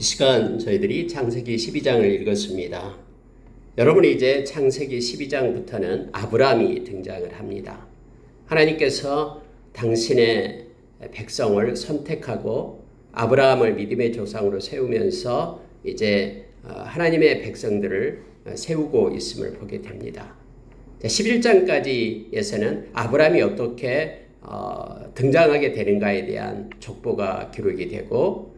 이 시간 저희들이 창세기 12장을 읽었습니다. 여러분이 이제 창세기 12장부터는 아브라함이 등장을 합니다. 하나님께서 당신의 백성을 선택하고 아브라함을 믿음의 조상으로 세우면서 이제 하나님의 백성들을 세우고 있음을 보게 됩니다. 11장까지에서는 아브라함이 어떻게 등장하게 되는가에 대한 족보가 기록이 되고,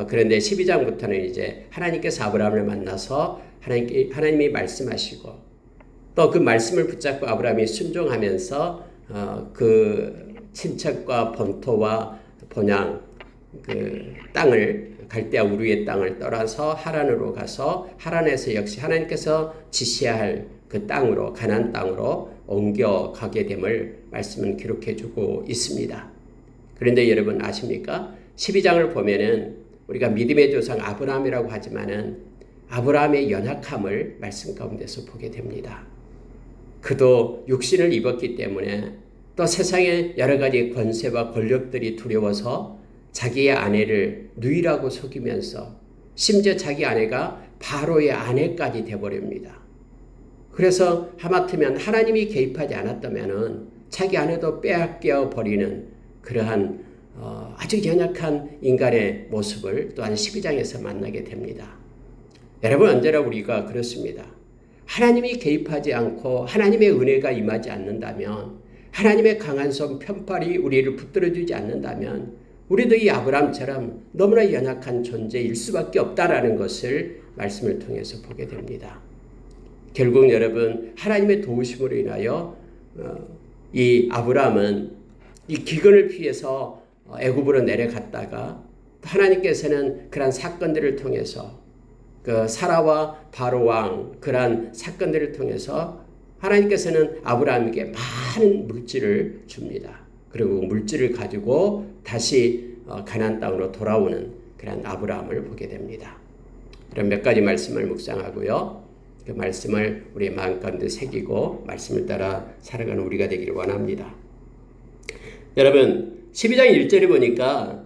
그런데 12장부터는 이제 하나님께서 아브라함을 만나서 하나님이 말씀하시고 또 그 말씀을 붙잡고 아브라함이 순종하면서 그 친척과 본토와 본향 그 땅을 갈대아 우르의 땅을 떠나서 하란으로 가서 하란에서 역시 하나님께서 지시할 그 땅으로 가나안 땅으로 옮겨가게 됨을 말씀은 기록해주고 있습니다. 그런데 여러분 아십니까? 12장을 보면은 우리가 믿음의 조상 아브라함이라고 하지만은 아브라함의 연약함을 말씀 가운데서 보게 됩니다. 그도 육신을 입었기 때문에 또 세상의 여러 가지 권세와 권력들이 두려워서 자기의 아내를 누이라고 속이면서 심지어 자기 아내가 바로의 아내까지 되어버립니다. 그래서 하마터면 하나님이 개입하지 않았다면 자기 아내도 빼앗겨 버리는 그러한 아주 연약한 인간의 모습을 또한 12장에서 만나게 됩니다. 여러분 언제나 우리가 그렇습니다. 하나님이 개입하지 않고 하나님의 은혜가 임하지 않는다면, 하나님의 강한 손 편팔이 우리를 붙들어주지 않는다면 우리도 이 아브라함처럼 너무나 연약한 존재일 수밖에 없다라는 것을 말씀을 통해서 보게 됩니다. 결국 여러분 하나님의 도우심으로 인하여 이 아브라함은 이 기근을 피해서 애굽으로 내려갔다가 하나님께서는 그러한 사건들을 통해서 그 사라와 바로 왕 그러한 사건들을 통해서 하나님께서는 아브라함에게 많은 물질을 줍니다. 그리고 물질을 가지고 다시 가나안 땅으로 돌아오는 그런 아브라함을 보게 됩니다. 그럼 몇 가지 말씀을 묵상하고요. 그 말씀을 우리의 마음 가운데 새기고 말씀을 따라 살아가는 우리가 되기를 원합니다. 여러분 12장 1절에 보니까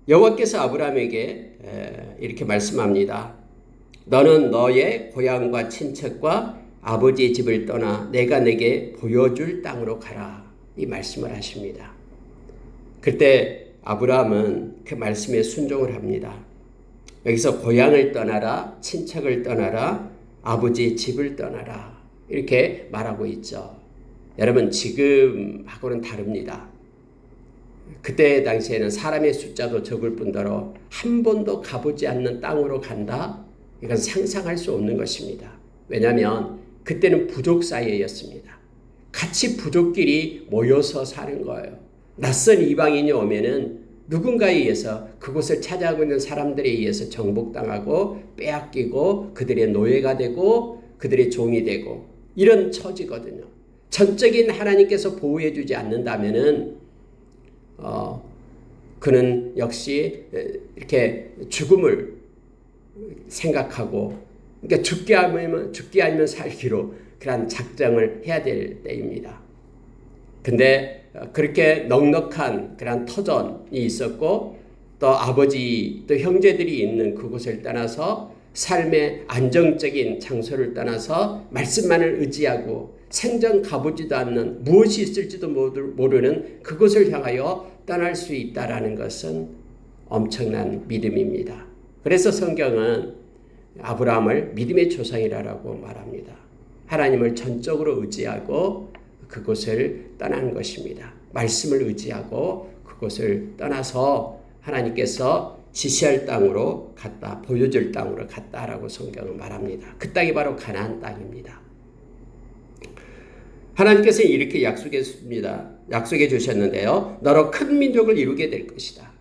여호와께서 아브라함에게 이렇게 말씀합니다. 너는 너의 고향과 친척과 아버지의 집을 떠나 내가 내게 보여줄 땅으로 가라. 이 말씀을 하십니다. 그때 아브라함은 그 말씀에 순종을 합니다. 여기서 고향을 떠나라, 친척을 떠나라, 아버지의 집을 떠나라 이렇게 말하고 있죠. 여러분 지금하고는 다릅니다. 그때 당시에는 사람의 숫자도 적을 뿐더러 한 번도 가보지 않는 땅으로 간다? 이건 상상할 수 없는 것입니다. 왜냐하면 그때는 부족 사회였습니다. 같이 부족끼리 모여서 사는 거예요. 낯선 이방인이 오면은 누군가에 의해서 그곳을 찾아가고 있는 사람들에 의해서 정복당하고 빼앗기고 그들의 노예가 되고 그들의 종이 되고 이런 처지거든요. 전적인 하나님께서 보호해 주지 않는다면은 그는 역시 이렇게 죽음을 생각하고, 그러니까 죽기 아니면 살기로 그런 작정을 해야 될 때입니다. 근데 그렇게 넉넉한 그런 터전이 있었고 또 아버지 또 형제들이 있는 그곳을 떠나서 삶의 안정적인 장소를 떠나서 말씀만을 의지하고 생전 가보지도 않는 무엇이 있을지도 모르는 그곳을 향하여 떠날 수 있다라는 것은 엄청난 믿음입니다. 그래서 성경은 아브라함을 믿음의 조상이라고 말합니다. 하나님을 전적으로 의지하고 그곳을 떠나는 것입니다. 말씀을 의지하고 그곳을 떠나서 하나님께서 지시할 땅으로 갔다, 보여줄 땅으로 갔다라고 성경은 말합니다. 그 땅이 바로 가나안 땅입니다. 하나님께서 이렇게 약속해 주셨는데요. 너로 큰 민족을 이루게 될 것이다.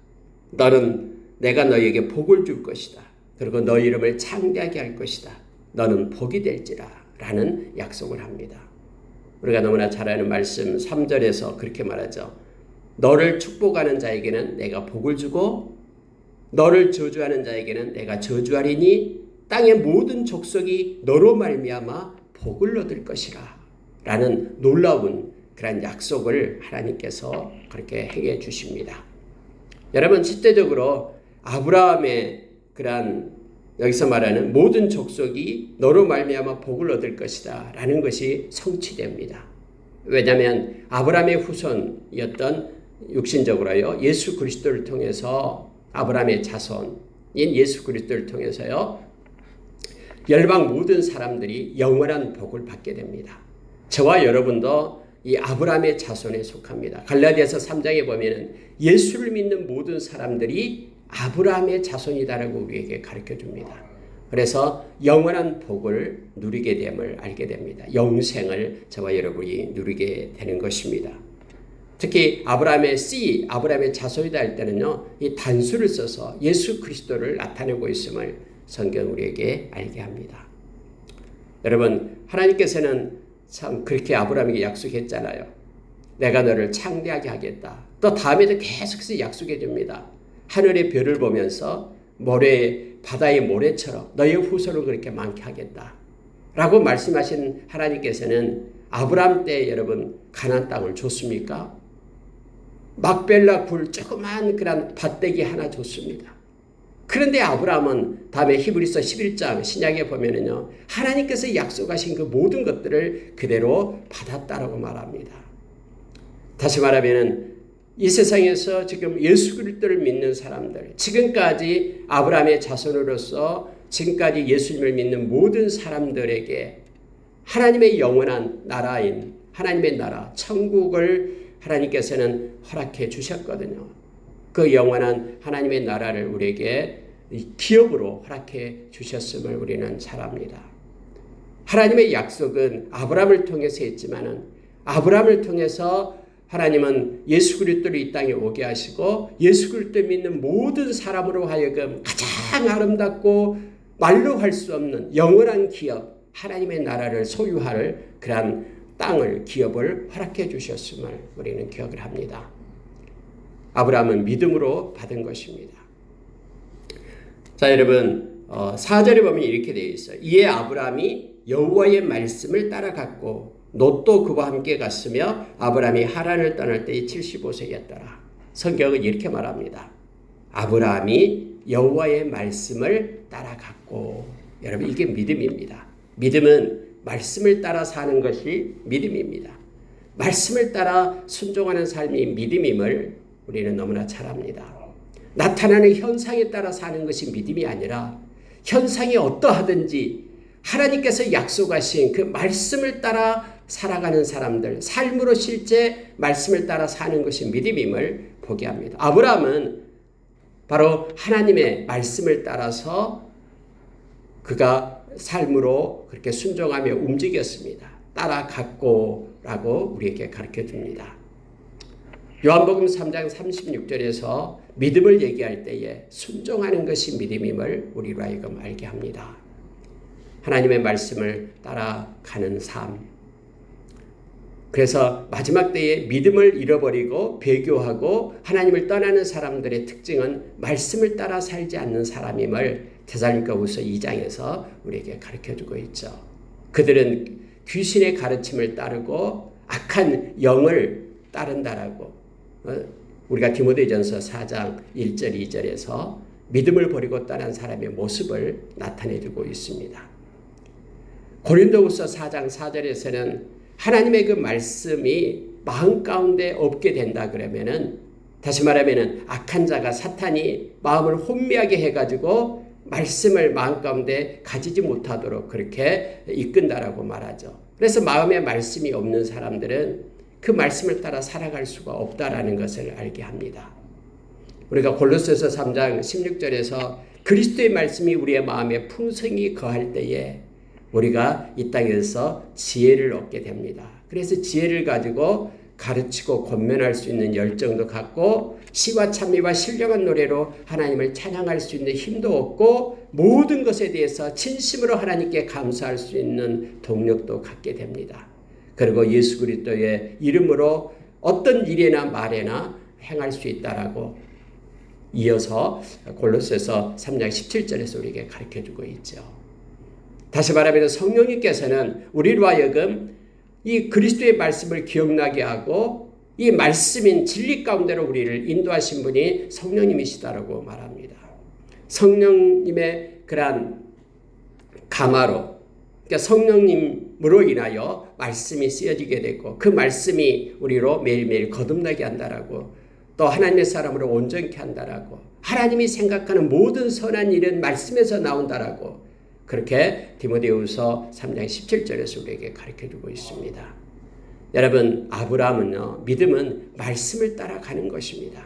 너는 내가 너희에게 복을 줄 것이다. 그리고 너희 이름을 창대하게 할 것이다. 너는 복이 될지라 라는 약속을 합니다. 우리가 너무나 잘 아는 말씀 3절에서 그렇게 말하죠. 너를 축복하는 자에게는 내가 복을 주고 너를 저주하는 자에게는 내가 저주하리니 땅의 모든 족속이 너로 말미암아 복을 얻을 것이라 라는 놀라운 그런 약속을 하나님께서 그렇게 행해 주십니다. 여러분 실제적으로 아브라함의 그러한 여기서 말하는 모든 족속이 너로 말미암아 복을 얻을 것이다 라는 것이 성취됩니다. 왜냐하면 아브라함의 후손이었던 육신적으로요 예수 그리스도를 통해서 아브라함의 자손인 예수 그리스도를 통해서요 열방 모든 사람들이 영원한 복을 받게 됩니다. 저와 여러분도 이 아브라함의 자손에 속합니다. 갈라디아서 3장에 보면은 예수를 믿는 모든 사람들이 아브라함의 자손이다라고 우리에게 가르쳐 줍니다. 그래서 영원한 복을 누리게 됨을 알게 됩니다. 영생을 저와 여러분이 누리게 되는 것입니다. 특히 아브라함의 씨, 아브라함의 자손이다 할 때는요, 이 단수를 써서 예수 그리스도를 나타내고 있음을 성경 우리에게 알게 합니다. 여러분, 하나님께서는 참 그렇게 아브라함에게 약속했잖아요. 내가 너를 창대하게 하겠다. 또 다음에도 계속해서 약속해 줍니다. 하늘의 별을 보면서 바다의 모래처럼 너의 후손을 그렇게 많게 하겠다. 라고 말씀하신 하나님께서는 아브라함 때 여러분 가나안 땅을 줬습니까? 막벨라 굴 조그만 그런 밭대기 하나 줬습니다. 그런데 아브라함은 다음에 히브리서 11장 신약에 보면은요 하나님께서 약속하신 그 모든 것들을 그대로 받았다라고 말합니다. 다시 말하면은 이 세상에서 지금 예수 그리스도를 믿는 사람들, 지금까지 아브라함의 자손으로서 지금까지 예수님을 믿는 모든 사람들에게 하나님의 영원한 나라인 하나님의 나라, 천국을 하나님께서는 허락해 주셨거든요. 그 영원한 하나님의 나라를 우리에게 기업으로 허락해 주셨음을 우리는 잘 압니다. 하나님의 약속은 아브라함을 통해서 했지만은 아브라함을 통해서 하나님은 예수 그리스도를 이 땅에 오게 하시고 예수 그리스도 믿는 모든 사람으로 하여금 가장 아름답고 말로 할 수 없는 영원한 기업, 하나님의 나라를 소유할 그러한 땅을, 기업을 허락해 주셨음을 우리는 기억을 합니다. 아브라함은 믿음으로 받은 것입니다. 자, 여러분 4절에 보면 이렇게 되어 있어요. 이에 아브라함이 여호와의 말씀을 따라갔고 롯도 그와 함께 갔으며 아브라함이 하란을 떠날 때에 75세였더라. 성경은 이렇게 말합니다. 아브라함이 여호와의 말씀을 따라갔고, 여러분 이게 믿음입니다. 믿음은 말씀을 따라 사는 것이 믿음입니다. 말씀을 따라 순종하는 삶이 믿음임을 우리는 너무나 잘 압니다. 나타나는 현상에 따라 사는 것이 믿음이 아니라 현상이 어떠하든지 하나님께서 약속하신 그 말씀을 따라 살아가는 사람들, 삶으로 실제 말씀을 따라 사는 것이 믿음임을 보게 합니다. 아브라함은 바로 하나님의 말씀을 따라서 그가 삶으로 그렇게 순종하며 움직였습니다. 따라갔고 라고 우리에게 가르쳐 줍니다. 요한복음 3장 36절에서 믿음을 얘기할 때에 순종하는 것이 믿음임을 우리로 하여금 알게 합니다. 하나님의 말씀을 따라가는 삶. 그래서 마지막 때에 믿음을 잃어버리고 배교하고 하나님을 떠나는 사람들의 특징은 말씀을 따라 살지 않는 사람임을 데살로니가후서 2장에서 우리에게 가르쳐주고 있죠. 그들은 귀신의 가르침을 따르고 악한 영을 따른다라고 우리가 디모데전서 4장 1절 2절에서 믿음을 버리고 떠난 사람의 모습을 나타내주고 있습니다. 고린도후서 4장 4절에서는 하나님의 그 말씀이 마음 가운데 없게 된다 그러면은 다시 말하면은 악한 자가 사탄이 마음을 혼미하게 해가지고 말씀을 마음 가운데 가지지 못하도록 그렇게 이끈다라고 말하죠. 그래서 마음에 말씀이 없는 사람들은 그 말씀을 따라 살아갈 수가 없다라는 것을 알게 합니다. 우리가 골로새서 3장 16절에서 그리스도의 말씀이 우리의 마음에 풍성히 거할 때에 우리가 이 땅에서 지혜를 얻게 됩니다. 그래서 지혜를 가지고 가르치고 권면할 수 있는 열정도 갖고 시와 찬미와 신령한 노래로 하나님을 찬양할 수 있는 힘도 얻고 모든 것에 대해서 진심으로 하나님께 감사할 수 있는 동력도 갖게 됩니다. 그리고 예수 그리스도의 이름으로 어떤 일이나 말에나 행할 수 있다라고 이어서 골로새서 3장 17절에서 우리에게 가르쳐주고 있죠. 다시 말하면 성령님께서는 우리로 하여금 이 그리스도의 말씀을 기억나게 하고 이 말씀인 진리 가운데로 우리를 인도하신 분이 성령님이시다라고 말합니다. 성령님의 그러한 감화로, 그러니까 성령님으로 인하여 말씀이 쓰여지게 되고 그 말씀이 우리로 매일매일 거듭나게 한다라고, 또 하나님의 사람으로 온전케 한다라고, 하나님이 생각하는 모든 선한 일은 말씀에서 나온다라고, 그렇게 디모데후서 3장 17절에서 우리에게 가르쳐주고 있습니다. 여러분, 아브라함은요, 믿음은 말씀을 따라가는 것입니다.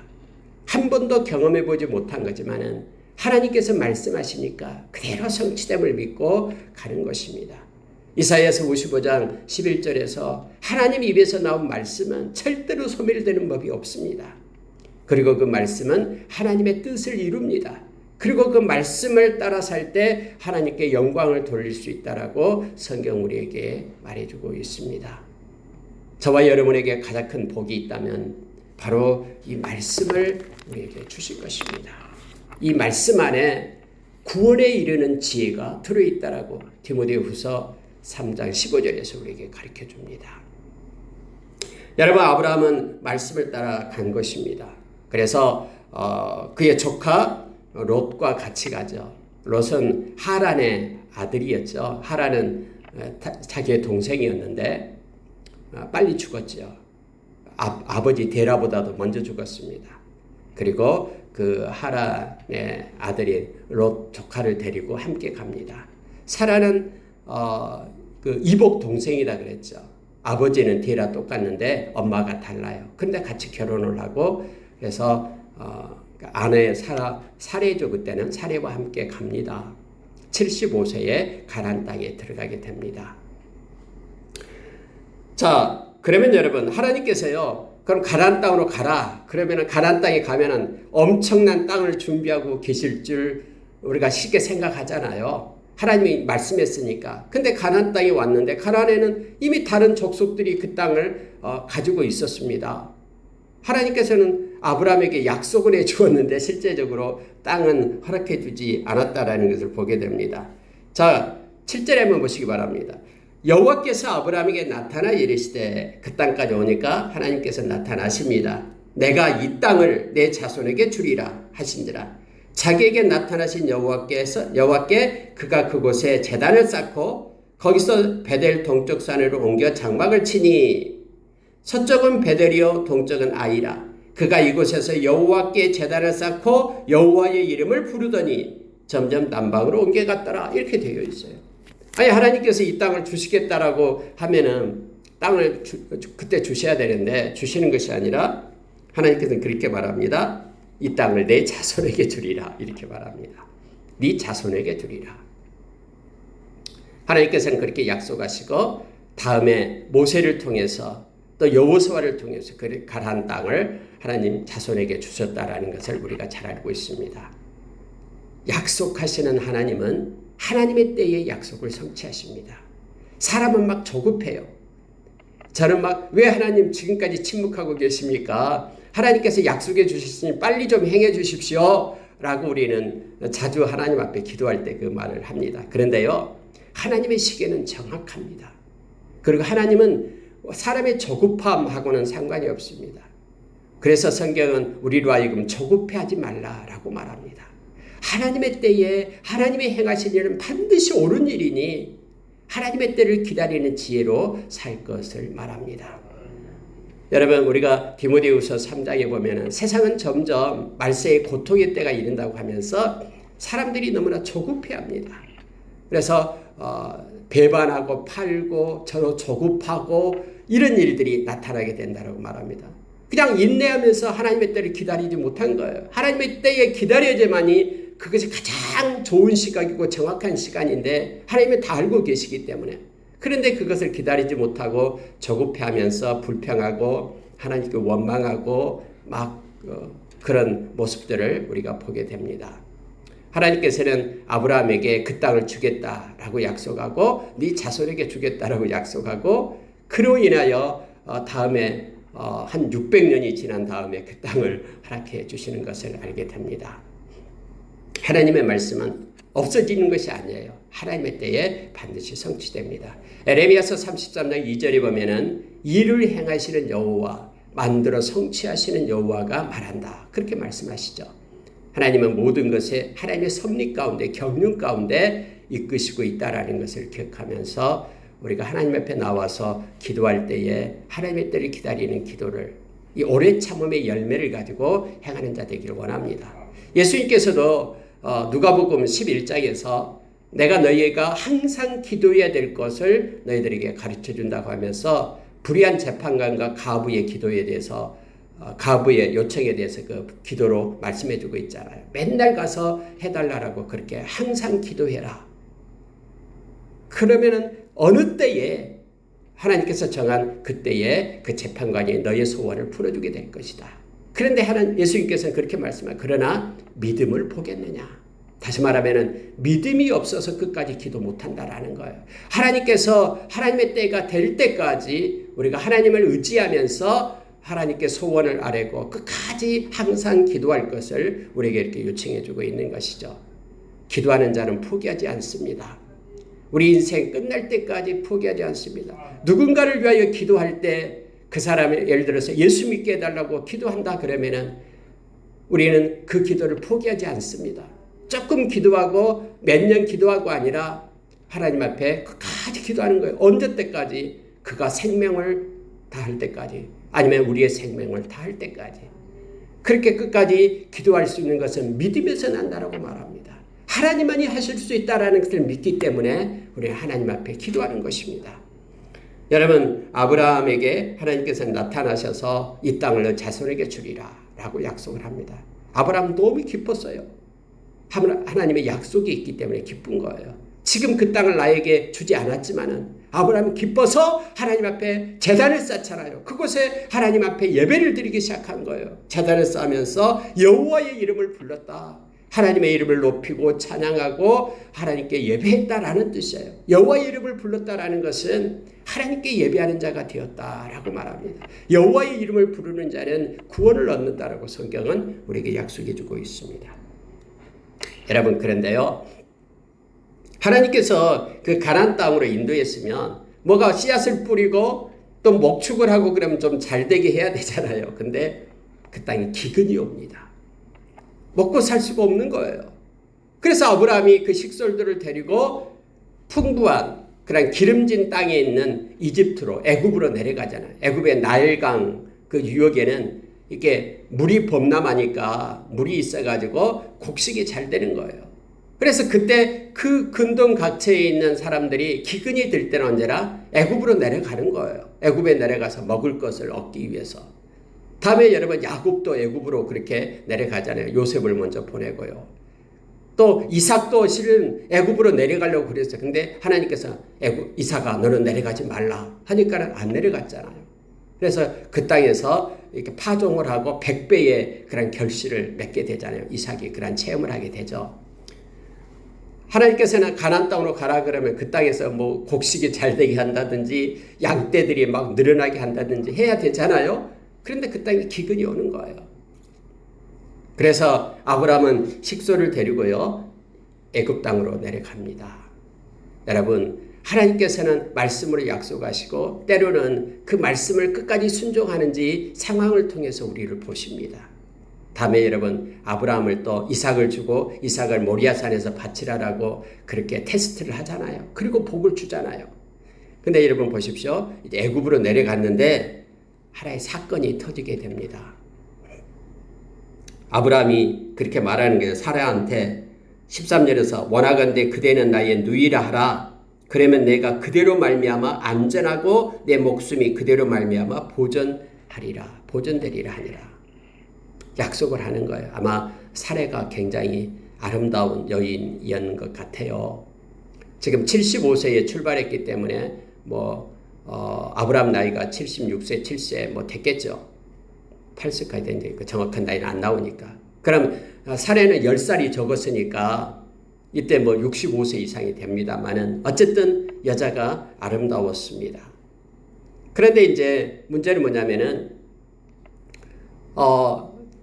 한 번도 경험해보지 못한 거지만은 하나님께서 말씀하시니까 그대로 성취됨을 믿고 가는 것입니다. 이사야서 55장 11절에서 하나님 입에서 나온 말씀은 절대로 소멸되는 법이 없습니다. 그리고 그 말씀은 하나님의 뜻을 이룹니다. 그리고 그 말씀을 따라 살 때 하나님께 영광을 돌릴 수 있다라고 성경 우리에게 말해주고 있습니다. 저와 여러분에게 가장 큰 복이 있다면 바로 이 말씀을 우리에게 주실 것입니다. 이 말씀 안에 구원에 이르는 지혜가 들어있다라고 디모데후서 3장 15절에서 우리에게 가르쳐 줍니다. 여러분, 아브라함은 말씀을 따라 간 것입니다. 그래서 그의 조카 롯과 같이 가죠. 롯은 하란의 아들이었죠. 하란은 자기의 동생이었는데 빨리 죽었죠. 아버지 데라보다도 먼저 죽었습니다. 그리고 그 하란의 아들인 롯 조카를 데리고 함께 갑니다. 사라는 그 이복 동생이다 그랬죠. 아버지는 데라 똑같는데 엄마가 달라요. 그런데 같이 결혼을 하고, 그래서 아내 사레죠. 그때는 사레와 함께 갑니다. 75세에 가나안 땅에 들어가게 됩니다. 자, 그러면 여러분, 하나님께서요, 그럼 가나안 땅으로 가라. 그러면은 가나안 땅에 가면은 엄청난 땅을 준비하고 계실 줄 우리가 쉽게 생각하잖아요. 하나님이 말씀했으니까. 근데 가나안 땅에 왔는데 가나안에는 이미 다른 족속들이 그 땅을 가지고 있었습니다. 하나님께서는 아브라함에게 약속을 해주었는데 실제적으로 땅은 허락해 주지 않았다라는 것을 보게 됩니다. 자, 7절에 한번 보시기 바랍니다. 여호와께서 아브라함에게 나타나 이르시되, 그 땅까지 오니까 하나님께서 나타나십니다. 내가 이 땅을 내 자손에게 주리라 하신지라. 자기에게 나타나신 여호와께 그가 그곳에 제단을 쌓고 거기서 베델 동쪽 산으로 옮겨 장막을 치니, 서쪽은 베델이요 동쪽은 아이라. 그가 이곳에서 여호와께 제단을 쌓고 여호와의 이름을 부르더니 점점 남방으로 옮겨갔더라. 이렇게 되어 있어요. 아니, 하나님께서 이 땅을 주시겠다라고 하면은 땅을 그때 주셔야 되는데 주시는 것이 아니라 하나님께서는 그렇게 말합니다. 이 땅을 내 자손에게 주리라. 이렇게 말합니다. 네 자손에게 주리라. 하나님께서는 그렇게 약속하시고 다음에 모세를 통해서 또 여호수아를 통해서 그 가나안 땅을 하나님 자손에게 주셨다라는 것을 우리가 잘 알고 있습니다. 약속하시는 하나님은 하나님의 때에 약속을 성취하십니다. 사람은 막 조급해요. 저는 막 왜 하나님 지금까지 침묵하고 계십니까? 하나님께서 약속해 주셨으니 빨리 좀 행해 주십시오. 라고 우리는 자주 하나님 앞에 기도할 때 그 말을 합니다. 그런데요, 하나님의 시계는 정확합니다. 그리고 하나님은 사람의 조급함하고는 상관이 없습니다. 그래서 성경은 우리로 하여금 조급해하지 말라라고 말합니다. 하나님의 때에 하나님의 행하신 일은 반드시 옳은 일이니 하나님의 때를 기다리는 지혜로 살 것을 말합니다. 여러분, 우리가 디모데후서 3장에 보면은 세상은 점점 말세의 고통의 때가 이른다고 하면서 사람들이 너무나 조급해합니다. 그래서 배반하고 팔고 서로 조급하고 이런 일들이 나타나게 된다고 말합니다. 그냥 인내하면서 하나님의 때를 기다리지 못한 거예요. 하나님의 때에 기다려야지만이 그것이 가장 좋은 시각이고 정확한 시간인데 하나님은 다 알고 계시기 때문에, 그런데 그것을 기다리지 못하고 조급해하면서 불평하고 하나님께 원망하고 막 그런 모습들을 우리가 보게 됩니다. 하나님께서는 아브라함에게 그 땅을 주겠다라고 약속하고 네 자손에게 주겠다라고 약속하고, 그로 인하여 다음에 한 600년이 지난 다음에 그 땅을 허락해 주시는 것을 알게 됩니다. 하나님의 말씀은 없어지는 것이 아니에요. 하나님의 때에 반드시 성취됩니다. 에레미야서 33장 2절에 보면은 일을 행하시는 여호와, 만들어 성취하시는 여호와가 말한다. 그렇게 말씀하시죠. 하나님은 모든 것에 하나님의 섭리 가운데 경륜 가운데 이끄시고 있다라는 것을 기억하면서 우리가 하나님 앞에 나와서 기도할 때에 하나님의 때를 기다리는 기도를 이 오래 참음의 열매를 가지고 행하는 자 되기를 원합니다. 예수님께서도 누가복음 11장에서 내가 너희가 항상 기도해야 될 것을 너희들에게 가르쳐 준다고 하면서 불의한 재판관과 가부의 기도에 대해서 가부의 요청에 대해서 그 기도로 말씀해 주고 있잖아요. 맨날 가서 해달라고 그렇게 항상 기도해라. 그러면은 어느 때에 하나님께서 정한 그때에 그 재판관이 너의 소원을 풀어주게 될 것이다. 그런데 예수님께서는 그렇게 말씀하세요. 그러나 믿음을 보겠느냐. 다시 말하면 믿음이 없어서 끝까지 기도 못한다라는 거예요. 하나님께서 하나님의 때가 될 때까지 우리가 하나님을 의지하면서 하나님께 소원을 아뢰고 끝까지 항상 기도할 것을 우리에게 이렇게 요청해 주고 있는 것이죠. 기도하는 자는 포기하지 않습니다. 우리 인생 끝날 때까지 포기하지 않습니다. 누군가를 위하여 기도할 때 그 사람이 예를 들어서 예수 믿게 해달라고 기도한다 그러면은 우리는 그 기도를 포기하지 않습니다. 조금 기도하고 몇 년 기도하고 아니라 하나님 앞에 끝까지 기도하는 거예요. 언제 때까지? 그가 생명을 다할 때까지, 아니면 우리의 생명을 다할 때까지. 그렇게 끝까지 기도할 수 있는 것은 믿음에서 난다라고 말합니다. 하나님만이 하실 수 있다라는 것을 믿기 때문에 우리는 하나님 앞에 기도하는 것입니다. 여러분, 아브라함에게 하나님께서 나타나셔서 이 땅을 너 자손에게 주리라 라고 약속을 합니다. 아브라함 너무 기뻤어요. 하나님의 약속이 있기 때문에 기쁜 거예요. 지금 그 땅을 나에게 주지 않았지만은 아브라함이 기뻐서 하나님 앞에 제단을 쌓잖아요. 그곳에 하나님 앞에 예배를 드리기 시작한 거예요. 제단을 쌓으면서 여호와의 이름을 불렀다. 하나님의 이름을 높이고 찬양하고 하나님께 예배했다라는 뜻이에요. 여호와의 이름을 불렀다라는 것은 하나님께 예배하는 자가 되었다라고 말합니다. 여호와의 이름을 부르는 자는 구원을 얻는다라고 성경은 우리에게 약속해 주고 있습니다. 여러분, 그런데요, 하나님께서 그 가나안 땅으로 인도했으면 뭐가 씨앗을 뿌리고 또 목축을 하고 그러면 좀 잘 되게 해야 되잖아요. 근데 그 땅에 기근이 옵니다. 먹고 살 수가 없는 거예요. 그래서 아브라함이 그 식솔들을 데리고 풍부한 그런 기름진 땅에 있는 이집트로, 애굽으로 내려가잖아요. 애굽의 나일강 그 유역에는 이게 물이 범람하니까 물이 있어가지고 곡식이 잘 되는 거예요. 그래서 그때 그 근동각처에 있는 사람들이 기근이 들 때는 언제나 애굽으로 내려가는 거예요. 애굽에 내려가서 먹을 것을 얻기 위해서. 다음에 여러분, 야곱도 애굽으로 그렇게 내려가잖아요. 요셉을 먼저 보내고요. 또 이삭도 실은 애굽으로 내려가려고 그랬어요. 근데 하나님께서 이삭아 너는 내려가지 말라 하니까 안 내려갔잖아요. 그래서 그 땅에서 이렇게 파종을 하고 100배의 그런 결실을 맺게 되잖아요. 이삭이 그런 체험을 하게 되죠. 하나님께서는 가나안 땅으로 가라 그러면 그 땅에서 뭐 곡식이 잘 되게 한다든지 양떼들이 막 늘어나게 한다든지 해야 되잖아요. 그런데 그 땅에 기근이 오는 거예요. 그래서 아브라함은 식소를 데리고요, 애굽 땅으로 내려갑니다. 여러분, 하나님께서는 말씀으로 약속하시고 때로는 그 말씀을 끝까지 순종하는지 상황을 통해서 우리를 보십니다. 다음에 여러분, 아브라함을 또 이삭을 주고 이삭을 모리아산에서 바치라라고 그렇게 테스트를 하잖아요. 그리고 복을 주잖아요. 근데 여러분 보십시오. 이제 애굽으로 내려갔는데 하나의 사건이 터지게 됩니다. 아브라함이 그렇게 말하는 거예요. 사라한테 13절에서 원하건대 그대는 나의 누이라 하라. 그러면 내가 그대로 말미암아 안전하고 내 목숨이 그대로 말미암아 보존되리라 하니라. 약속을 하는 거예요. 아마 사례가 굉장히 아름다운 여인이었는 것 같아요. 지금 75세에 출발했기 때문에 아브라함 나이가 76세, 7세 됐겠죠. 80까지 된지 그 정확한 나이는 안 나오니까. 그럼 사례는 10살이 적었으니까 이때 65세 이상이 됩니다만은 어쨌든 여자가 아름다웠습니다. 그런데 이제 문제는 뭐냐면은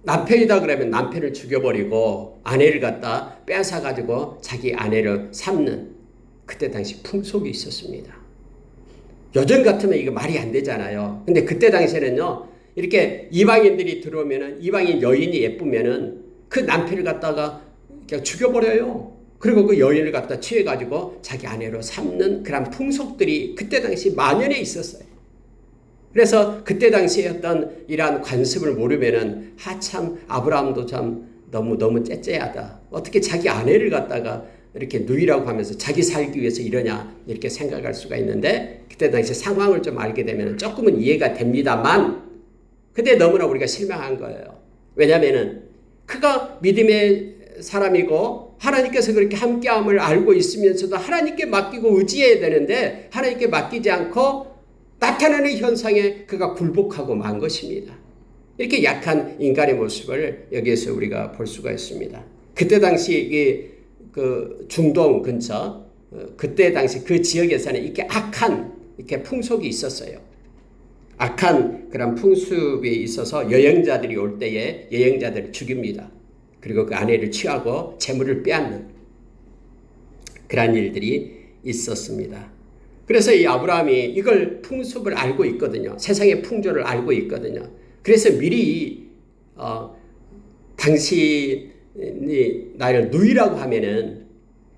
남편이다 그러면 남편을 죽여버리고 아내를 갖다 빼앗아가지고 자기 아내를 삼는 그때 당시 풍속이 있었습니다. 요즘 같으면 이거 말이 안 되잖아요. 근데 그때 당시에는요, 이렇게 이방인들이 들어오면은 이방인 여인이 예쁘면은 그 남편을 갖다가 그냥 죽여버려요. 그리고 그 여인을 갖다 취해가지고 자기 아내로 삼는 그런 풍속들이 그때 당시 만연해 있었어요. 그래서 그때 당시에 어떤 이러한 관습을 모르면은 참 아브라함도 참 너무 째째하다. 어떻게 자기 아내를 갖다가 이렇게 누이라고 하면서 자기 살기 위해서 이러냐 이렇게 생각할 수가 있는데 그때 당시 상황을 좀 알게 되면 조금은 이해가 됩니다만 그때 너무나 우리가 실망한 거예요. 왜냐하면은 그가 믿음의 사람이고 하나님께서 그렇게 함께함을 알고 있으면서도 하나님께 맡기고 의지해야 되는데 하나님께 맡기지 않고 나타나는 현상에 그가 굴복하고 만 것입니다. 이렇게 약한 인간의 모습을 여기에서 우리가 볼 수가 있습니다. 그때 당시 그 중동 근처 그때 당시 그 지역에서는 이렇게 악한 이렇게 풍속이 있었어요. 악한 그런 풍습이 있어서 여행자들이 올 때에 여행자들을 죽입니다. 그리고 그 아내를 취하고 재물을 빼앗는 그런 일들이 있었습니다. 그래서 이 아브라함이 이걸 풍습을 알고 있거든요. 세상의 풍조를 알고 있거든요. 그래서 미리 당신이 나를 누이라고 하면은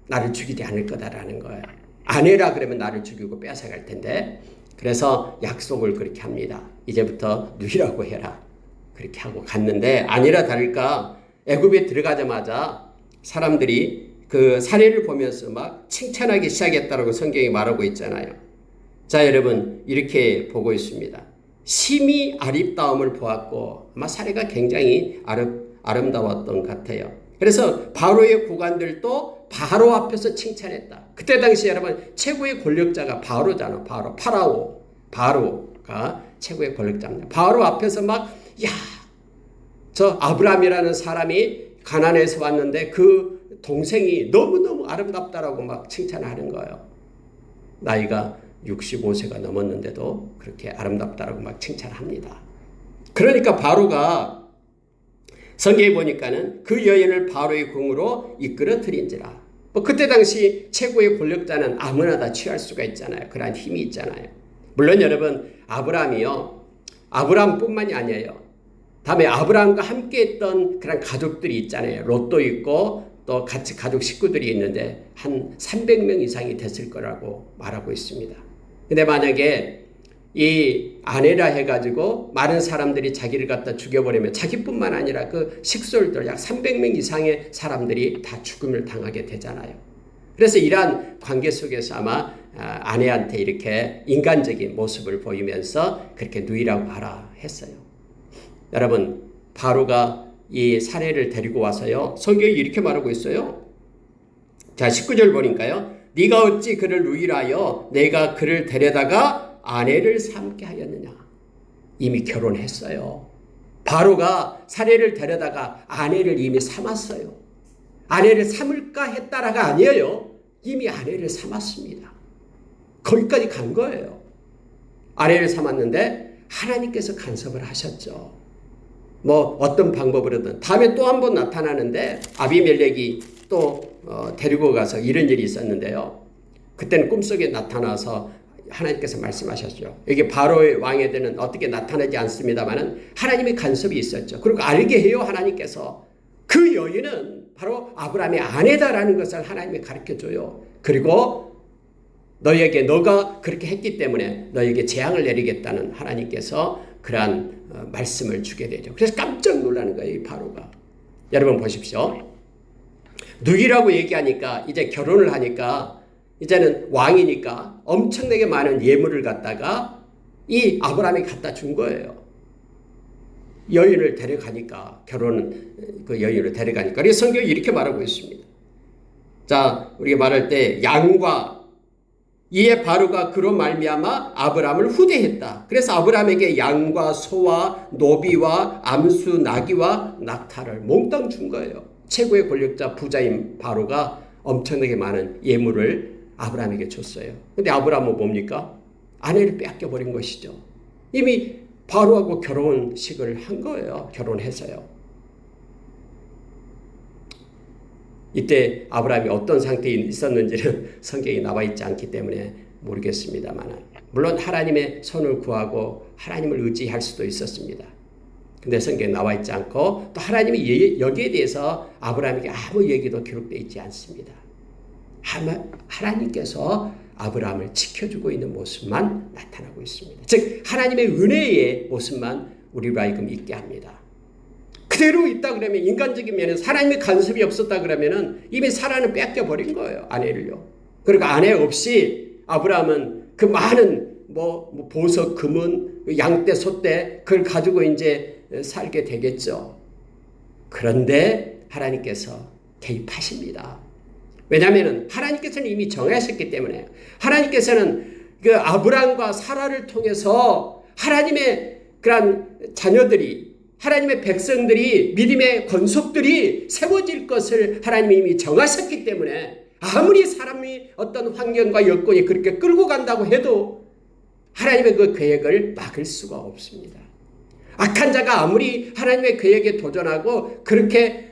나를 죽이지 않을 거다라는 거예요. 아내라 그러면 나를 죽이고 빼앗아갈 텐데 그래서 약속을 그렇게 합니다. 이제부터 누이라고 해라. 그렇게 하고 갔는데 아니라 다를까 애굽에 들어가자마자 사람들이 그 사례를 보면서 막 칭찬하기 시작했다라고 성경이 말하고 있잖아요. 자, 여러분 이렇게 보고 있습니다. 심히 아름다움을 보았고 아마 사례가 굉장히 아름다웠던 것 같아요. 그래서 바로의 고관들도 바로 앞에서 칭찬했다. 그때 당시 여러분 최고의 권력자가 바로잖아. 바로가 최고의 권력자입니다. 바로 앞에서 막 저 아브라함이라는 사람이 가나안에서 왔는데 그 동생이 너무너무 아름답다라고 막 칭찬하는 거예요. 나이가 65세가 넘었는데도 그렇게 아름답다라고 막 칭찬합니다. 그러니까 바로가 성경에 보니까는 그 여인을 바로의 궁으로 이끌어들인지라. 그때 당시 최고의 권력자는 아무나 다 취할 수가 있잖아요. 그러한 힘이 있잖아요. 물론 여러분 아브라함뿐만이 아니에요. 다음에 아브라함과 함께 했던 그런 가족들이 있잖아요. 롯도 있고 또 같이 가족 식구들이 있는데 한 300명 이상이 됐을 거라고 말하고 있습니다. 근데 만약에 이 아내라 해가지고 많은 사람들이 자기를 갖다 죽여버리면 자기뿐만 아니라 그 식솔들 약 300명 이상의 사람들이 다 죽음을 당하게 되잖아요. 그래서 이러한 관계 속에서 아마 아내한테 이렇게 인간적인 모습을 보이면서 그렇게 누이라고 하라 했어요. 여러분 바로가 이 사례를 데리고 와서요. 성경이 이렇게 말하고 있어요. 자 19절 보니까요. 네가 어찌 그를 누이라 하여 내가 그를 데려다가 아내를 삼게 하였느냐. 이미 결혼했어요. 바로가 사례를 데려다가 아내를 이미 삼았어요. 아내를 삼을까 했다라가 아니에요. 이미 아내를 삼았습니다. 거기까지 간 거예요. 아내를 삼았는데 하나님께서 간섭을 하셨죠. 어떤 방법으로든 다음에 또 한 번 나타나는데 아비멜렉이 또 데리고 가서 이런 일이 있었는데요. 그때는 꿈속에 나타나서 하나님께서 말씀하셨죠. 여기 바로의 왕에 대는 어떻게 나타나지 않습니다만은 하나님의 간섭이 있었죠. 그리고 알게 해요. 하나님께서 그 여인은 바로 아브라함의 아내다라는 것을 하나님이 가르쳐줘요. 그리고 너에게 너가 그렇게 했기 때문에 너에게 재앙을 내리겠다는 하나님께서 그러한 말씀을 주게 되죠. 그래서 깜짝 놀라는 거예요. 이 바로가. 여러분 보십시오. 누이라고 얘기하니까 이제 결혼을 하니까 이제는 왕이니까 엄청나게 많은 예물을 갖다가 이 아브라함이 갖다 준 거예요. 여인을 데려가니까 그 여인을 데려가니까. 그래서 성경이 이렇게 말하고 있습니다. 자, 우리가 말할 때 양과 이에 바로가 그로 말미암아 아브라함을 후대했다. 그래서 아브라함에게 양과 소와 노비와 암수 나귀와 낙타를 몽땅 준 거예요. 최고의 권력자 부자인 바로가 엄청나게 많은 예물을 아브라함에게 줬어요. 근데 아브라함은 뭡니까? 아내를 빼앗겨버린 것이죠. 이미 바로하고 결혼식을 한 거예요. 결혼해서요. 이때 아브라함이 어떤 상태에 있었는지는 성경에 나와 있지 않기 때문에 모르겠습니다만 물론 하나님의 손을 구하고 하나님을 의지할 수도 있었습니다. 근데 성경에 나와 있지 않고 또 하나님이 여기에 대해서 아브라함에게 아무 얘기도 기록되어 있지 않습니다. 하나님께서 아브라함을 지켜주고 있는 모습만 나타나고 있습니다. 즉 하나님의 은혜의 모습만 우리로 하여금 있게 합니다. 그대로 있다 그러면 인간적인 면에서 하나님의 간섭이 없었다 그러면 이미 사라는 뺏겨버린 거예요. 아내를요. 그리고 아내 없이 아브라함은 그 많은 보석, 금은, 양떼, 소떼 그걸 가지고 이제 살게 되겠죠. 그런데 하나님께서 개입하십니다. 왜냐하면 하나님께서는 이미 정하셨기 때문에 하나님께서는 그 아브라함과 사라를 통해서 하나님의 그런 자녀들이 하나님의 백성들이 믿음의 권속들이 세워질 것을 하나님이 이미 정하셨기 때문에 아무리 사람이 어떤 환경과 여건이 그렇게 끌고 간다고 해도 하나님의 그 계획을 막을 수가 없습니다. 악한 자가 아무리 하나님의 계획에 도전하고 그렇게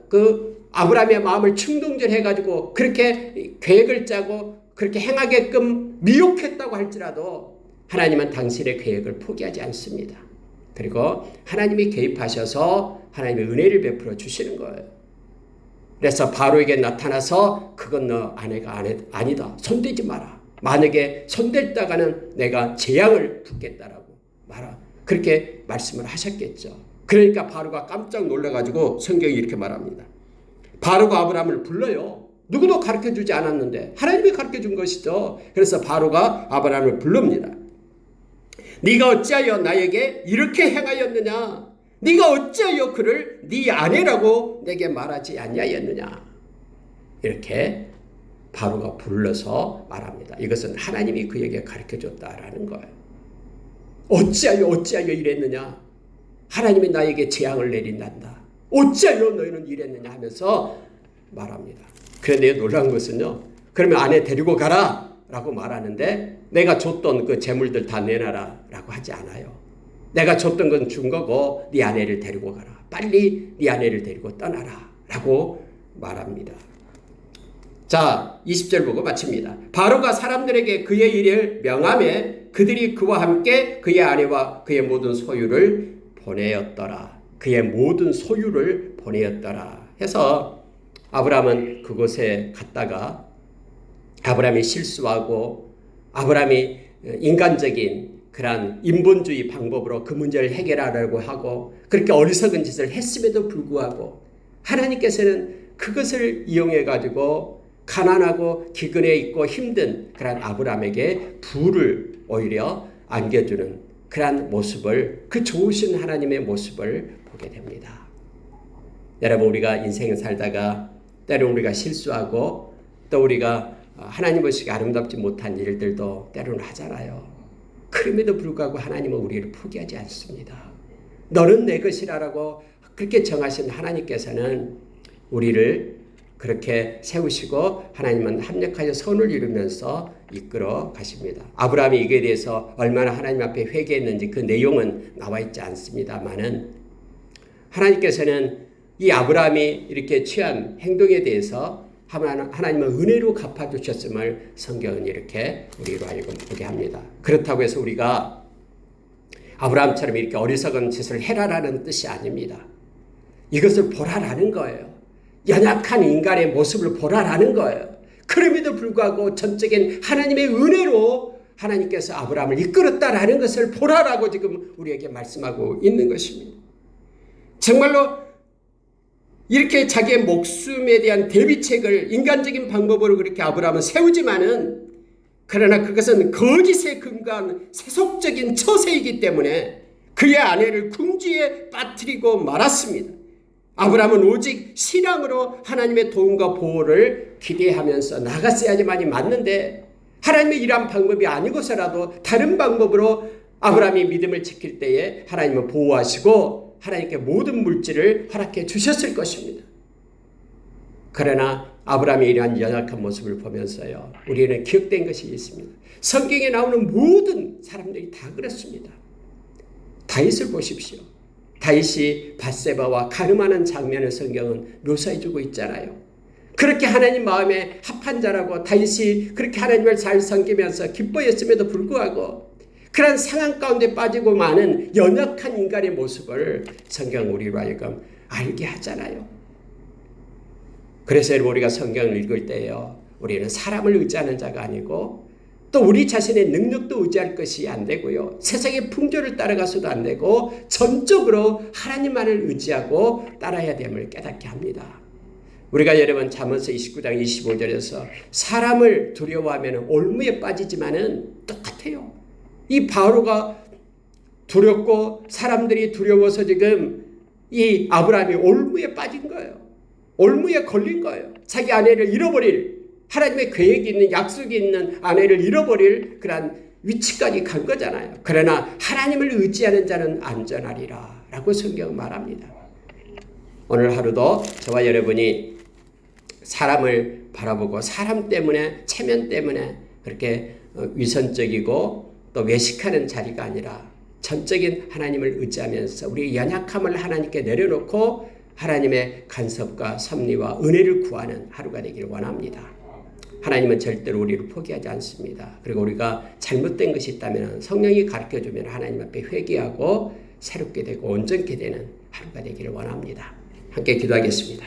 그 아브라함의 마음을 충동질해가지고 그렇게 계획을 짜고 그렇게 행하게끔 미혹했다고 할지라도 하나님은 당신의 계획을 포기하지 않습니다. 그리고 하나님이 개입하셔서 하나님의 은혜를 베풀어 주시는 거예요. 그래서 바로에게 나타나서 그건 너 아내가 아니다. 손대지 마라. 만약에 손댔다가는 내가 재앙을 붓겠다라고 그렇게 말씀을 하셨겠죠. 그러니까 바로가 깜짝 놀라가지고 성경이 이렇게 말합니다. 바로가 아브라함을 불러요. 누구도 가르쳐주지 않았는데 하나님이 가르쳐준 것이죠. 그래서 바로가 아브라함을 부릅니다. 네가 어찌하여 나에게 이렇게 행하였느냐? 네가 어찌하여 그를 네 아내라고 내게 말하지 않냐였느냐? 이렇게 바로가 불러서 말합니다. 이것은 하나님이 그에게 가르쳐줬다라는 거예요. 어찌하여 이랬느냐? 하나님이 나에게 재앙을 내린단다. 어찌하여 너희는 이랬느냐 하면서 말합니다. 그런데 놀라운 것은요. 그러면 아내 데리고 가라 라고 말하는데 내가 줬던 그 재물들 다 내놔라 라고 하지 않아요. 내가 줬던 건 준 거고 네 아내를 데리고 가라. 빨리 네 아내를 데리고 떠나라 라고 말합니다. 자, 20절 보고 마칩니다. 바로가 사람들에게 그의 일을 명하매 그들이 그와 함께 그의 아내와 그의 모든 소유를 보내었더라. 그의 모든 소유를 보내었더라 해서 아브라함은 그곳에 갔다가 아브라함이 실수하고 아브라함이 인간적인 그런 인본주의 방법으로 그 문제를 해결하려고 하고 그렇게 어리석은 짓을 했음에도 불구하고 하나님께서는 그것을 이용해 가지고 가난하고 기근에 있고 힘든 그런 아브라함에게 부를 오히려 안겨주는 그런 모습을 그 좋으신 하나님의 모습을 보게 됩니다. 여러분 우리가 인생을 살다가 때로는 우리가 실수하고 또 우리가 하나님 보시기에 아름답지 못한 일들도 때로는 하잖아요. 그럼에도 불구하고 하나님은 우리를 포기하지 않습니다. 너는 내 것이라고 그렇게 정하신 하나님께서는 우리를 그렇게 세우시고 하나님은 합력하여 선을 이루면서 이끌어 가십니다. 아브라함이 이거에 대해서 얼마나 하나님 앞에 회개했는지 그 내용은 나와 있지 않습니다만은 하나님께서는 이 아브라함이 이렇게 취한 행동에 대해서 하나님은 은혜로 갚아주셨음을 성경은 이렇게 우리로 하여금 보게 합니다. 그렇다고 해서 우리가 아브라함처럼 이렇게 어리석은 짓을 해라라는 뜻이 아닙니다. 이것을 보라라는 거예요. 연약한 인간의 모습을 보라라는 거예요. 그럼에도 불구하고 전적인 하나님의 은혜로 하나님께서 아브라함을 이끌었다라는 것을 보라라고 지금 우리에게 말씀하고 있는 것입니다. 정말로 이렇게 자기의 목숨에 대한 대비책을 인간적인 방법으로 그렇게 아브라함은 세우지만은 그러나 그것은 거짓에 근거한 세속적인 처세이기 때문에 그의 아내를 궁지에 빠뜨리고 말았습니다. 아브라함은 오직 신앙으로 하나님의 도움과 보호를 기대하면서 나갔어야지만이 맞는데 하나님의 이러한 방법이 아니고서라도 다른 방법으로 아브라함이 믿음을 지킬 때에 하나님은 보호하시고 하나님께 모든 물질을 허락해 주셨을 것입니다. 그러나 아브라함의 이러한 연약한 모습을 보면서요. 우리는 기억된 것이 있습니다. 성경에 나오는 모든 사람들이 다 그렇습니다. 다윗을 보십시오. 다윗이 밧세바와 가늠하는 장면을 성경은 묘사해주고 있잖아요. 그렇게 하나님 마음에 합한 자라고 다윗이 그렇게 하나님을 잘 섬기면서 기뻐했음에도 불구하고 그런 상황 가운데 빠지고 많은 연약한 인간의 모습을 성경 우리로 하여금 알게 하잖아요. 그래서 우리가 성경을 읽을 때요, 우리는 사람을 의지하는 자가 아니고 또 우리 자신의 능력도 의지할 것이 안 되고요, 세상의 풍조를 따라가서도 안 되고 전적으로 하나님만을 의지하고 따라야 됨을 깨닫게 합니다. 우리가 여러분 잠언서 29장 25절에서 사람을 두려워하면 올무에 빠지지만은 똑같아요. 이 바로가 두렵고 사람들이 두려워서 지금 이 아브라함이 올무에 빠진 거예요. 올무에 걸린 거예요. 자기 아내를 잃어버릴, 하나님의 계획이 있는, 약속이 있는 아내를 잃어버릴 그런 위치까지 간 거잖아요. 그러나 하나님을 의지하는 자는 안전하리라 라고 성경은 말합니다. 오늘 하루도 저와 여러분이 사람을 바라보고 사람 때문에, 체면 때문에 그렇게 위선적이고 또 외식하는 자리가 아니라 전적인 하나님을 의지하면서 우리의 연약함을 하나님께 내려놓고 하나님의 간섭과 섭리와 은혜를 구하는 하루가 되기를 원합니다. 하나님은 절대로 우리를 포기하지 않습니다. 그리고 우리가 잘못된 것이 있다면 성령이 가르쳐주면 하나님 앞에 회개하고 새롭게 되고 온전케 되는 하루가 되기를 원합니다. 함께 기도하겠습니다.